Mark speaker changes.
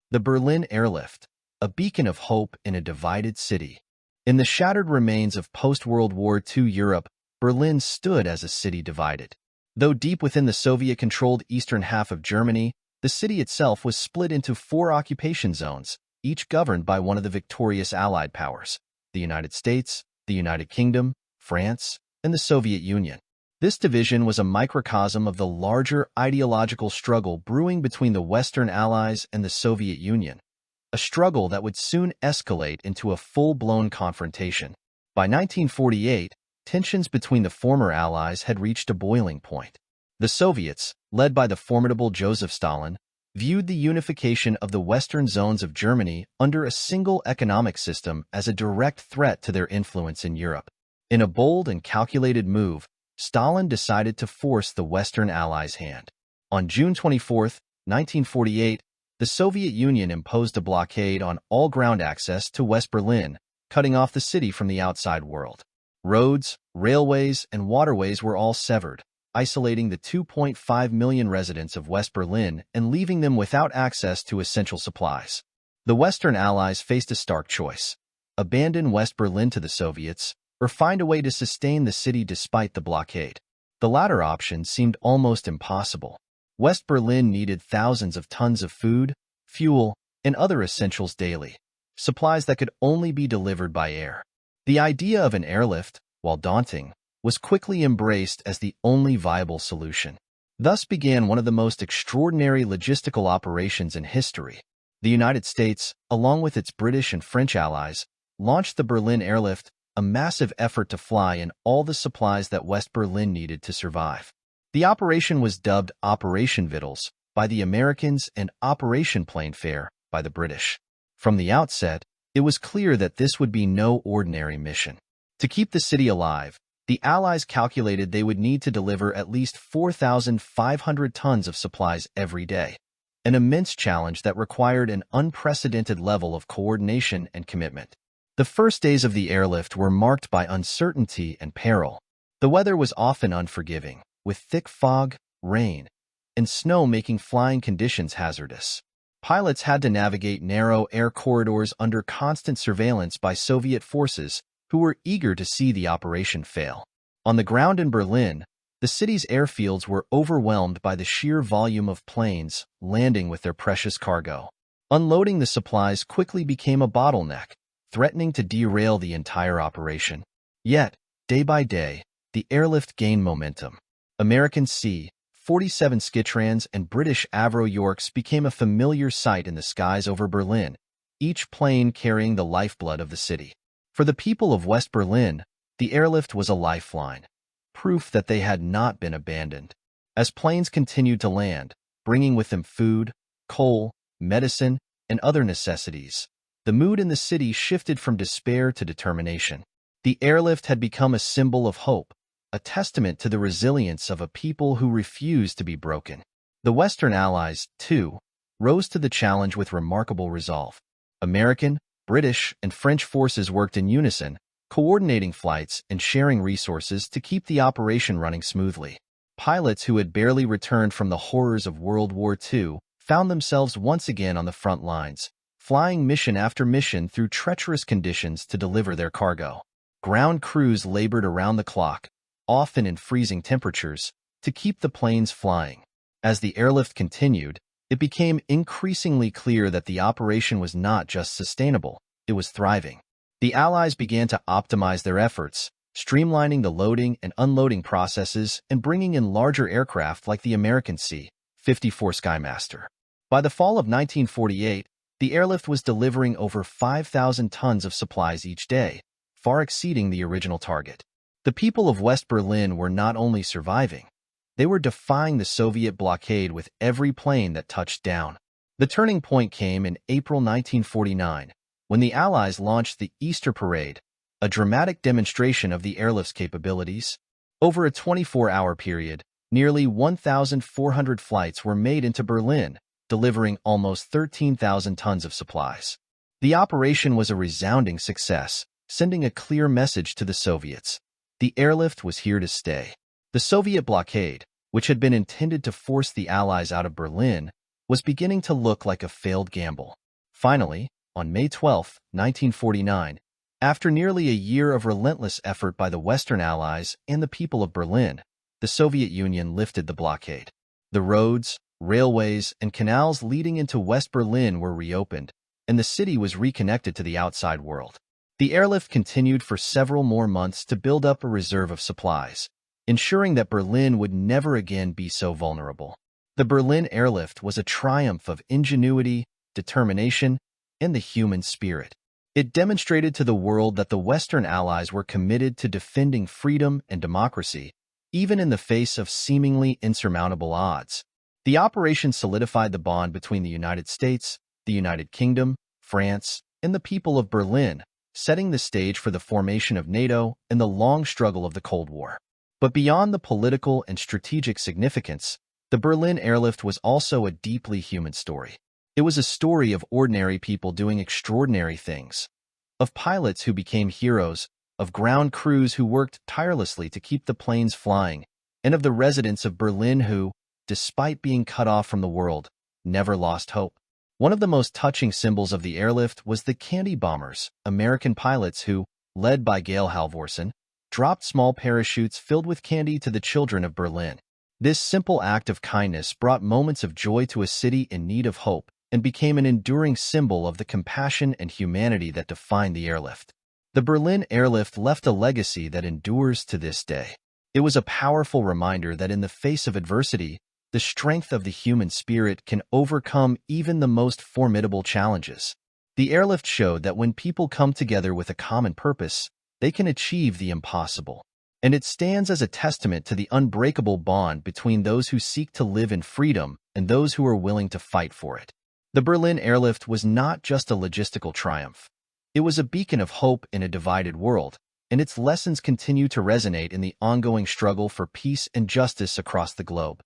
Speaker 1: The Berlin Airlift, a beacon of hope in a divided city. In the shattered remains of post-World War II Europe, Berlin stood as a city divided. Though deep within the Soviet-controlled eastern half of Germany, the city itself was split into 4 occupation zones, each governed by one of the victorious Allied powers: the United States, the United Kingdom, France, and the Soviet Union. This division was a microcosm of the larger ideological struggle brewing between the Western Allies and the Soviet Union, a struggle that would soon escalate into a full-blown confrontation. By 1948, tensions between the former Allies had reached a boiling point. The Soviets, led by the formidable Joseph Stalin, viewed the unification of the western zones of Germany under a single economic system as a direct threat to their influence in Europe. In a bold and calculated move, Stalin decided to force the Western Allies' hand. On June 24, 1948, the Soviet Union imposed a blockade on all ground access to West Berlin, cutting off the city from the outside world. Roads, railways, and waterways were all severed, isolating the 2.5 million residents of West Berlin and leaving them without access to essential supplies. The Western Allies faced a stark choice: abandon West Berlin to the Soviets, or find a way to sustain the city despite the blockade. The latter option seemed almost impossible. West Berlin needed thousands of tons of food, fuel, and other essentials daily, supplies that could only be delivered by air. The idea of an airlift, while daunting, was quickly embraced as the only viable solution. Thus began one of the most extraordinary logistical operations in history. The United States, along with its British and French allies, launched the Berlin Airlift, a massive effort to fly in all the supplies that West Berlin needed to survive. The operation was dubbed Operation Victuals by the Americans and Operation Plain Fare by the British. From the outset, it was clear that this would be no ordinary mission. To keep the city alive, the Allies calculated they would need to deliver at least 4,500 tons of supplies every day, an immense challenge that required an unprecedented level of coordination and commitment. The first days of the airlift were marked by uncertainty and peril. The weather was often unforgiving, with thick fog, rain, and snow making flying conditions hazardous. Pilots had to navigate narrow air corridors under constant surveillance by Soviet forces who were eager to see the operation fail. On the ground in Berlin, the city's airfields were overwhelmed by the sheer volume of planes landing with their precious cargo. Unloading the supplies quickly became a bottleneck, threatening to derail the entire operation. Yet, day by day, the airlift gained momentum. American C-47 Skytrans and British Avro Yorks became a familiar sight in the skies over Berlin, each plane carrying the lifeblood of the city. For the people of West Berlin, the airlift was a lifeline, proof that they had not been abandoned. As planes continued to land, bringing with them food, coal, medicine, and other necessities, the mood in the city shifted from despair to determination. The airlift had become a symbol of hope, a testament to the resilience of a people who refused to be broken. The Western Allies, too, rose to the challenge with remarkable resolve. American, British, and French forces worked in unison, coordinating flights and sharing resources to keep the operation running smoothly. Pilots who had barely returned from the horrors of World War II found themselves once again on the front lines, flying mission after mission through treacherous conditions to deliver their cargo. Ground crews labored around the clock, often in freezing temperatures, to keep the planes flying. As the airlift continued, it became increasingly clear that the operation was not just sustainable, it was thriving. The Allies began to optimize their efforts, streamlining the loading and unloading processes and bringing in larger aircraft like the American C-54 Skymaster. By the fall of 1948, the airlift was delivering over 5,000 tons of supplies each day, far exceeding the original target. The people of West Berlin were not only surviving, they were defying the Soviet blockade with every plane that touched down. The turning point came in April 1949, when the Allies launched the Easter Parade, a dramatic demonstration of the airlift's capabilities. Over a 24-hour period, nearly 1,400 flights were made into Berlin, delivering almost 13,000 tons of supplies. The operation was a resounding success, sending a clear message to the Soviets. The airlift was here to stay. The Soviet blockade, which had been intended to force the Allies out of Berlin, was beginning to look like a failed gamble. Finally, on May 12, 1949, after nearly a year of relentless effort by the Western Allies and the people of Berlin, the Soviet Union lifted the blockade. The roads, railways, and canals leading into West Berlin were reopened, and the city was reconnected to the outside world. The airlift continued for several more months to build up a reserve of supplies, ensuring that Berlin would never again be so vulnerable. The Berlin Airlift was a triumph of ingenuity, determination, and the human spirit. It demonstrated to the world that the Western Allies were committed to defending freedom and democracy, even in the face of seemingly insurmountable odds. The operation solidified the bond between the United States, the United Kingdom, France, and the people of Berlin, setting the stage for the formation of NATO and the long struggle of the Cold War. But beyond the political and strategic significance, the Berlin Airlift was also a deeply human story. It was a story of ordinary people doing extraordinary things, of pilots who became heroes, of ground crews who worked tirelessly to keep the planes flying, and of the residents of Berlin who, despite being cut off from the world, never lost hope. One of the most touching symbols of the airlift was the candy bombers, American pilots who, led by Gail Halvorsen, dropped small parachutes filled with candy to the children of Berlin. This simple act of kindness brought moments of joy to a city in need of hope and became an enduring symbol of the compassion and humanity that defined the airlift. The Berlin Airlift left a legacy that endures to this day. It was a powerful reminder that in the face of adversity, the strength of the human spirit can overcome even the most formidable challenges. The airlift showed that when people come together with a common purpose, they can achieve the impossible. And it stands as a testament to the unbreakable bond between those who seek to live in freedom and those who are willing to fight for it. The Berlin Airlift was not just a logistical triumph. It was a beacon of hope in a divided world, and its lessons continue to resonate in the ongoing struggle for peace and justice across the globe.